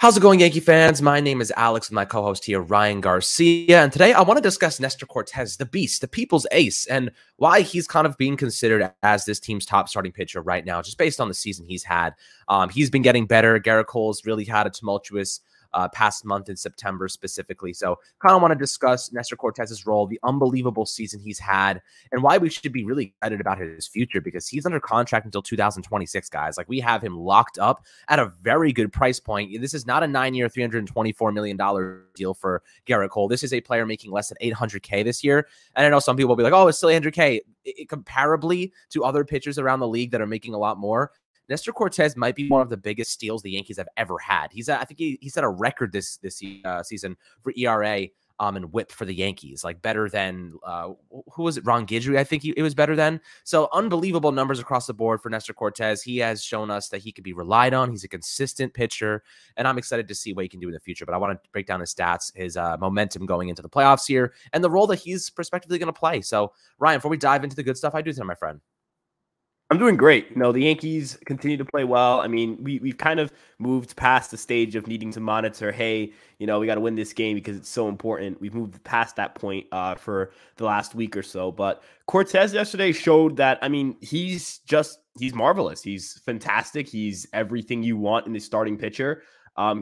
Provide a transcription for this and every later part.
How's it going, Yankee fans? My name is Alex with my co-host here, Ryan Garcia. And today I want to discuss Nestor Cortes, the beast, the people's ace, and why he's kind of being considered as this team's top starting pitcher right now, just based on the season he's had. He's been getting better. Garrett Cole's really had a tumultuous past month in September specifically. So kind of want to discuss Nestor Cortes's role, the unbelievable season he's had, and why we should be really excited about his future, because he's under contract until 2026, guys. Like, we have him locked up at a very good price point. This is not a 9-year, $324 million deal for Garrett Cole. This is a player making less than $800K this year. And I know some people will be like, oh, it's still $800K. Comparably to other pitchers around the league that are making a lot more, Nestor Cortes might be one of the biggest steals the Yankees have ever had. I think he set a record this season for ERA and WHIP for the Yankees, like better than who was it? Ron Guidry, I think it was better than. So unbelievable numbers across the board for Nestor Cortes. He has shown us that he can be relied on. He's a consistent pitcher, and I'm excited to see what he can do in the future. But I want to break down his stats, his momentum going into the playoffs here, and the role that he's prospectively going to play. So, Ryan, before we dive into the good stuff, how do you think, my friend? I'm doing great. You know, the Yankees continue to play well. I mean, we've kind of moved past the stage of needing to monitor, hey, you know, we got to win this game because it's so important. We've moved past that point for the last week or so. But Cortes yesterday showed that, I mean, he's marvelous. He's fantastic. He's everything you want in the starting pitcher.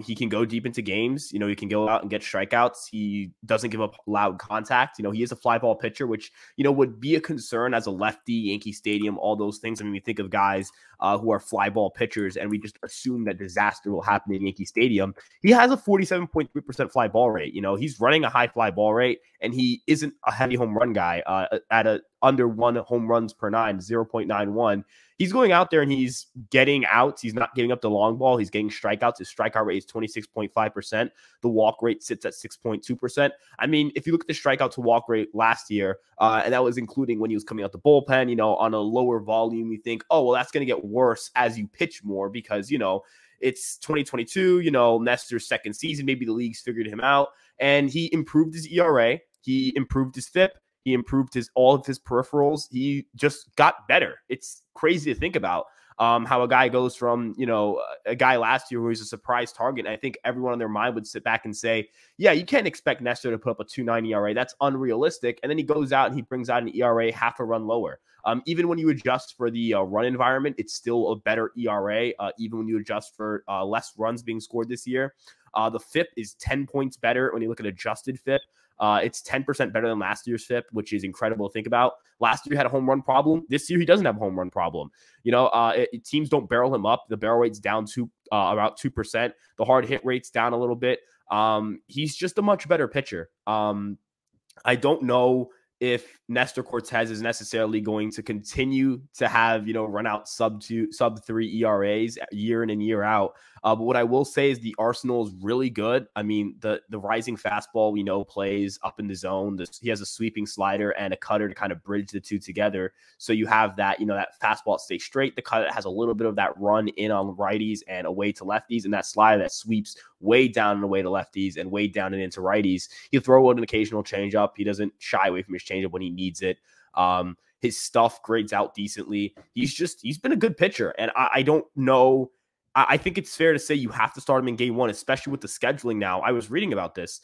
He can go deep into games. You know, he can go out and get strikeouts. He doesn't give up loud contact. You know, he is a fly ball pitcher, which, you know, would be a concern as a lefty, Yankee Stadium, all those things. I mean, we think of guys who are fly ball pitchers, and we just assume that disaster will happen in Yankee Stadium. He has a 47.3% fly ball rate. You know, he's running a high fly ball rate, and he isn't a heavy home run guy at a under 1 home runs per 9, 0.91. He's going out there and he's getting outs. He's not giving up the long ball. He's getting strikeouts. His strikeout rate is 26.5%. The walk rate sits at 6.2%. I mean, if you look at the strikeout to walk rate last year, and that was including when he was coming out the bullpen, you know, on a lower volume, you think, oh, well, that's going to get worse as you pitch more because, you know, it's 2022, you know, Nestor's second season. Maybe the league's figured him out. And he improved his ERA. He improved his FIP. He improved all of his peripherals. He just got better. It's crazy to think about how a guy goes from, you know, a guy last year who was a surprise target. And I think everyone on their mind would sit back and say, yeah, you can't expect Nestor to put up a 2.9 ERA. That's unrealistic. And then he goes out and he brings out an ERA half a run lower. Even when you adjust for the run environment, it's still a better ERA, even when you adjust for less runs being scored this year. The FIP is 10 points better when you look at adjusted FIP. It's 10% better than last year's FIP, which is incredible to think about. Last year he had a home run problem. This year he doesn't have a home run problem. You know, teams don't barrel him up. The barrel rate's down to about 2%. The hard hit rate's down a little bit. He's just a much better pitcher. I don't know if Nestor Cortes is necessarily going to continue to have, you know, run out sub 3 ERAs year in and year out. But what I will say is the arsenal is really good. I mean, the rising fastball, we know, plays up in the zone. He has a sweeping slider and a cutter to kind of bridge the two together. So you have that, you know, that fastball stays straight. The cutter has a little bit of that run in on righties and away to lefties, and that slider that sweeps way down and away to lefties and way down and into righties. He'll throw out an occasional changeup. He doesn't shy away from his changeup when he needs it. His stuff grades out decently. He's been a good pitcher, and I don't know. I think it's fair to say you have to start him in game one, especially with the scheduling now. I was reading about this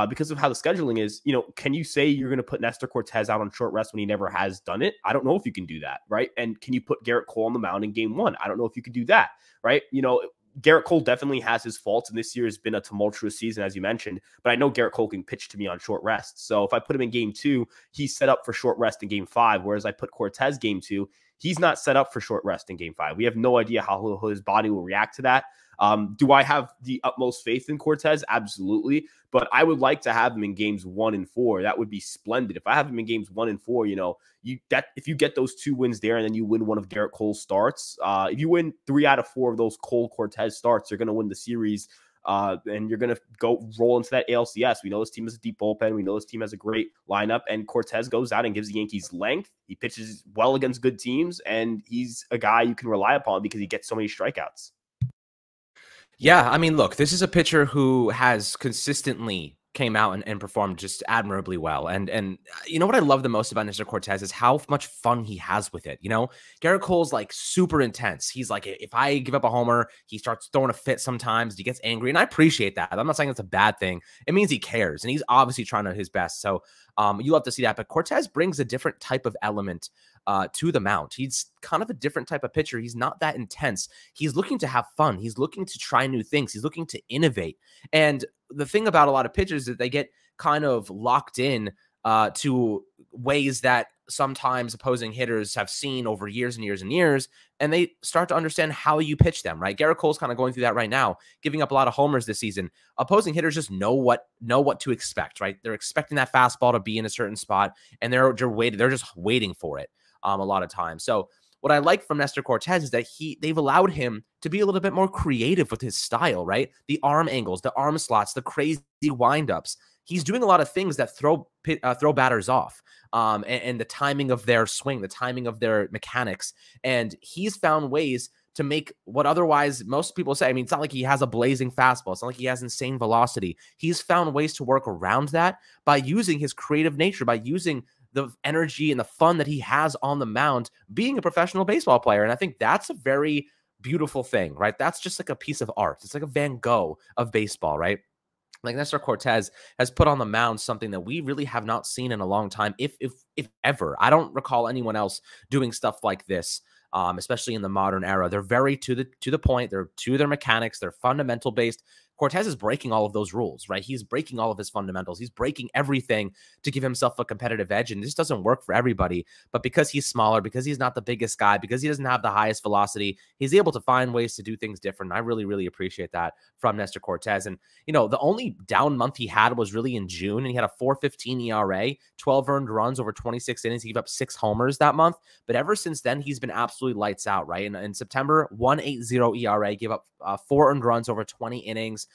because of how the scheduling is. You know, can you say you're going to put Nestor Cortes out on short rest when he never has done it? I don't know if you can do that, right? And can you put Garrett Cole on the mound in game one? I don't know if you could do that, right? You know, Garrett Cole definitely has his faults, and this year has been a tumultuous season, as you mentioned, but I know Garrett Cole can pitch to me on short rest. So if I put him in game two, he's set up for short rest in game five, whereas I put Cortes game two, he's not set up for short rest in game five. We have no idea how his body will react to that. Do I have the utmost faith in Cortes? Absolutely. But I would like to have him in games 1 and 4. That would be splendid. If I have him in games 1 and 4, you know, if you get those 2 wins there and then you win one of Garrett Cole's starts, if you win 3 out of 4 of those Cole Cortes starts, you're going to win the series. And you're going to go roll into that ALCS. We know this team has a deep bullpen. We know this team has a great lineup, and Cortes goes out and gives the Yankees length. He pitches well against good teams, and he's a guy you can rely upon because he gets so many strikeouts. Yeah, I mean, look, this is a pitcher who has consistently came out and performed just admirably well. And you know what I love the most about Nestor Cortez is how much fun he has with it. You know, Garrett Cole's like super intense. He's like, if I give up a homer, he starts throwing a fit sometimes. He gets angry, and I appreciate that. I'm not saying it's a bad thing. It means he cares, and he's obviously trying to his best. So you love to see that. But Cortez brings a different type of element to the mound. He's kind of a different type of pitcher. He's not that intense. He's looking to have fun. He's looking to try new things. He's looking to innovate. And the thing about a lot of pitchers is that they get kind of locked in to ways that sometimes opposing hitters have seen over years and years and years, and they start to understand how you pitch them, right? Garrett Cole's kind of going through that right now, giving up a lot of homers this season. Opposing hitters just know what to expect, right? They're expecting that fastball to be in a certain spot, and they're just waiting for it a lot of times. So what I like from Nestor Cortez is that they've allowed him to be a little bit more creative with his style, right? The arm angles, the arm slots, the crazy windups. He's doing a lot of things that throw batters off, and the timing of their swing, the timing of their mechanics. And he's found ways to make what otherwise most people say. I mean, it's not like he has a blazing fastball. It's not like he has insane velocity. He's found ways to work around that by using his creative nature, by using the energy and the fun that he has on the mound being a professional baseball player. And I think that's a very beautiful thing, right? That's just like a piece of art. It's like a Van Gogh of baseball, right? Like Nestor Cortez has put on the mound something that we really have not seen in a long time, if ever. I don't recall anyone else doing stuff like this, especially in the modern era. They're very to the point. They're to their mechanics. They're fundamental based. Cortez is breaking all of those rules, right? He's breaking all of his fundamentals. He's breaking everything to give himself a competitive edge. And this doesn't work for everybody. But because he's smaller, because he's not the biggest guy, because he doesn't have the highest velocity, he's able to find ways to do things different. I really, really appreciate that from Nestor Cortez. And, you know, the only down month he had was really in June, and he had a 4.15 ERA, 12 earned runs over 26 innings. He gave up 6 homers that month. But ever since then, he's been absolutely lights out, right? And in September, 1.80 ERA, gave up 4 earned runs over 20 innings.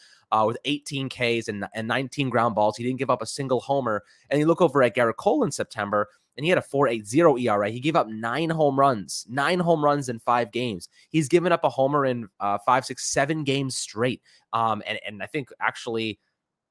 With 18 Ks and 19 ground balls. He didn't give up a single homer. And you look over at Garrett Cole in September, and he had a 4.80 ERA. He gave up 9 home runs in 5 games. He's given up a homer in 5, 6, 7 games straight. And I think actually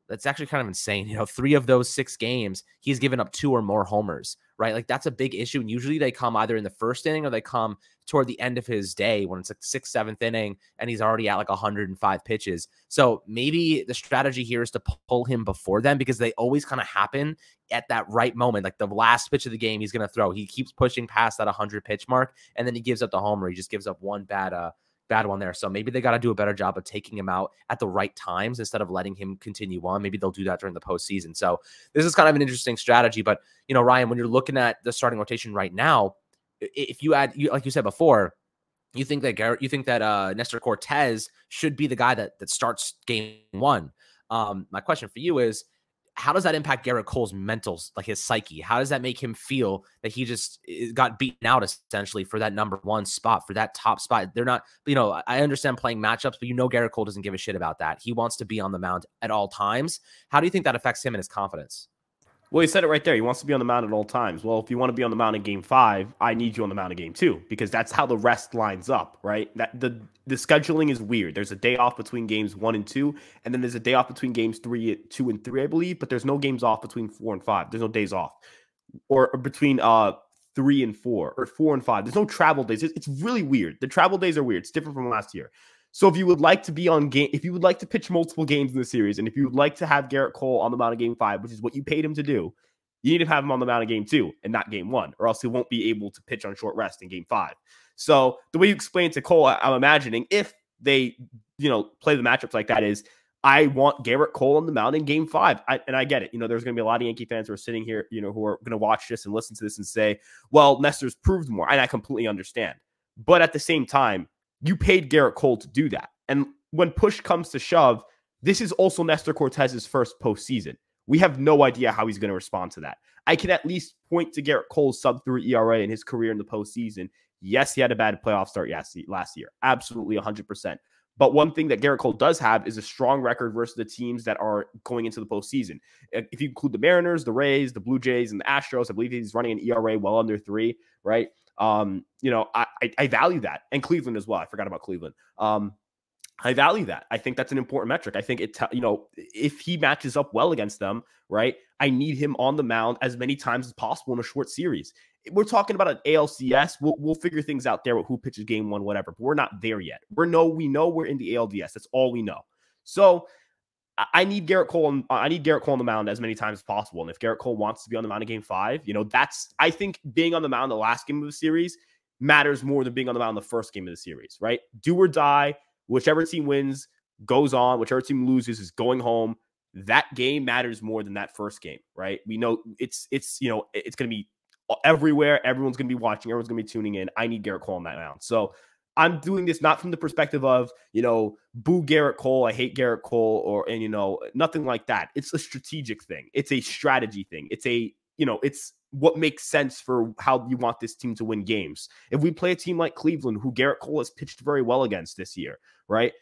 that's actually kind of insane. You know, 3 of those 6 games, he's given up 2 or more homers, right? Like that's a big issue. And usually they come either in the first inning or they come toward the end of his day when it's like 6th, 7th inning and he's already at like 105 pitches. So maybe the strategy here is to pull him before then, because they always kind of happen at that right moment. Like the last pitch of the game he's going to throw. He keeps pushing past that 100 pitch mark, and then he gives up the homer. He just gives up one bad one there. So maybe they got to do a better job of taking him out at the right times instead of letting him continue on. Maybe they'll do that during the postseason. So this is kind of an interesting strategy. But, you know, Ryan, when you're looking at the starting rotation right now, if you add, like you said before, you think that Nestor Cortez should be the guy that starts game 1. My question for you is, how does that impact Garrett Cole's mentals, like his psyche? How does that make him feel that he just got beaten out essentially for that number 1 spot, for that top spot? They're not, you know, I understand playing matchups, but you know Garrett Cole doesn't give a shit about that. He wants to be on the mound at all times. How do you think that affects him and his confidence? Well, he said it right there. He wants to be on the mound at all times. Well, if you want to be on the mound in game 5, I need you on the mound in game 2, because that's how the rest lines up, right? That the scheduling is weird. There's a day off between games 1 and 2, and then there's a day off between games 2 and 3, I believe, but there's no games off between 4 and 5. There's no days off. Or between 3 and 4, or 4 and 5. There's no travel days. It's really weird. The travel days are weird. It's different from last year. So if you would like to be on game, if you would like to pitch multiple games in the series, and if you would like to have Garrett Cole on the mound in game 5, which is what you paid him to do, you need to have him on the mound in game 2 and not game 1, or else he won't be able to pitch on short rest in game 5. So the way you explain to Cole, I'm imagining if they, you know, play the matchups like that, is I want Garrett Cole on the mound in game 5. And I get it. You know, there's going to be a lot of Yankee fans who are sitting here, you know, who are going to watch this and listen to this and say, well, Nestor's proved more. And I completely understand. But at the same time, you paid Garrett Cole to do that. And when push comes to shove, this is also Nestor Cortez's first postseason. We have no idea how he's going to respond to that. I can at least point to Garrett Cole's sub-3 ERA in his career in the postseason. Yes, he had a bad playoff start last year. Absolutely 100%. But one thing that Garrett Cole does have is a strong record versus the teams that are going into the postseason. If you include the Mariners, the Rays, the Blue Jays, and the Astros, I believe he's running an ERA well under 3, right? You know, I value that. And Cleveland as well. I forgot about Cleveland. I value that. I think that's an important metric. I think if he matches up well against them, right, I need him on the mound as many times as possible in a short series. We're talking about an ALCS. We'll figure things out there with who pitches game one, whatever. But we're not there yet. We know we're in the ALDS. That's all we know. So I need Garrett Cole. I need Garrett Cole on the mound as many times as possible. And if Garrett Cole wants to be on the mound in game 5, I think being on the mound the last game of the series matters more than being on the mound the first game of the series, right? Do or die. Whichever team wins goes on. Whichever team loses is going home. That game matters more than that first game, right? We know it's going to be everywhere. Everyone's going to be watching. Everyone's going to be tuning in. I need Garrett Cole on that mound. So I'm doing this not from the perspective of, boo Garrett Cole, I hate Garrett Cole, nothing like that. It's a strategic thing. It's a strategy thing. It's what makes sense for how you want this team to win games. If we play a team like Cleveland, who Garrett Cole has pitched very well against this year, right?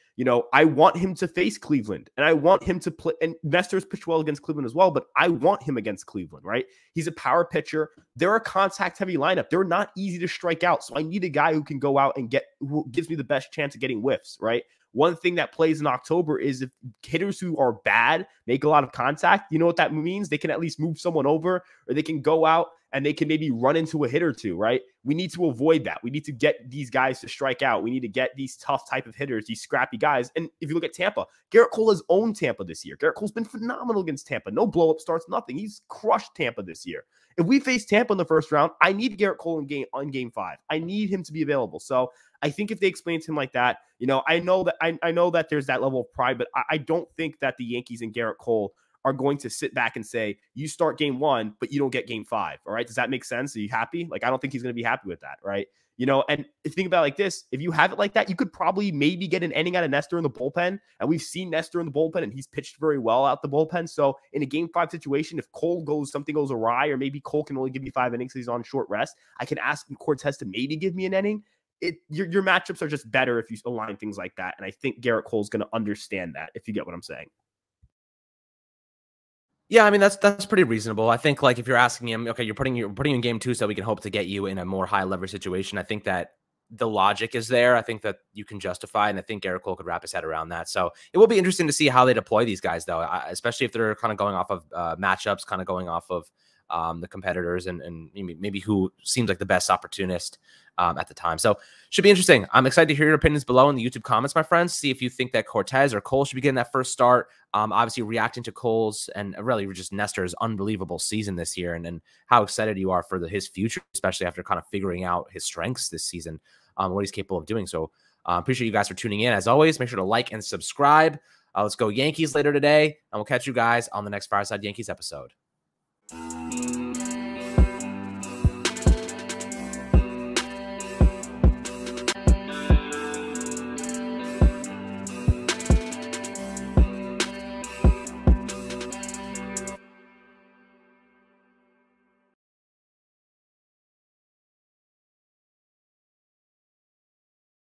I want him to face Cleveland, and I want him to play. And Nestor's pitched well against Cleveland as well, but I want him against Cleveland, right? He's a power pitcher. They're a contact-heavy lineup. They're not easy to strike out, so I need a guy who can go out and who gives me the best chance of getting whiffs, right? One thing that plays in October is if hitters who are bad make a lot of contact, you know what that means? They can at least move someone over, or they can go out and they can maybe run into a hit or two, right? We need to avoid that. We need to get these guys to strike out. We need to get these tough type of hitters, these scrappy guys. And if you look at Tampa, Garrett Cole has owned Tampa this year. Garrett Cole's been phenomenal against Tampa. No blow-up starts, nothing. He's crushed Tampa this year. If we face Tampa in the first round, I need Garrett Cole on game 5. I need him to be available. So I think if they explain to him like that, I know that there's that level of pride, but I don't think that the Yankees and Garrett Cole are going to sit back and say, you start game 1, but you don't get game 5. All right. Does that make sense? Are you happy? Like, I don't think he's going to be happy with that. Right. And think about it like this, if you have it like that, you could probably maybe get an inning out of Nestor in the bullpen. And we've seen Nestor in the bullpen, and he's pitched very well out the bullpen. So in a game 5 situation, if something goes awry, or maybe Cole can only give you 5 innings because he's on short rest, I can ask Cortez to maybe give me an inning. Your matchups are just better if you align things like that. And I think Garrett Cole's going to understand that, if you get what I'm saying. Yeah, I mean, that's pretty reasonable. I think, like, if you're asking him, okay, you're putting in game 2 so we can hope to get you in a more high leverage situation, I think that the logic is there. I think that you can justify, and I think Garrett Cole could wrap his head around that. So it will be interesting to see how they deploy these guys, though, especially if they're kind of going off of matchups, kind of going off of the competitors, and maybe who seems like the best opportunist at the time. So should be interesting. I'm excited to hear your opinions below in the YouTube comments, my friends. See if you think that Cortez or Cole should be getting that first start. Obviously reacting to Cole's and really just Nestor's unbelievable season this year, and how excited you are for his future, especially after kind of figuring out his strengths this season, what he's capable of doing. So appreciate you guys for tuning in. As always, make sure to like and subscribe. Let's go Yankees later today, and we'll catch you guys on the next Fireside Yankees episode.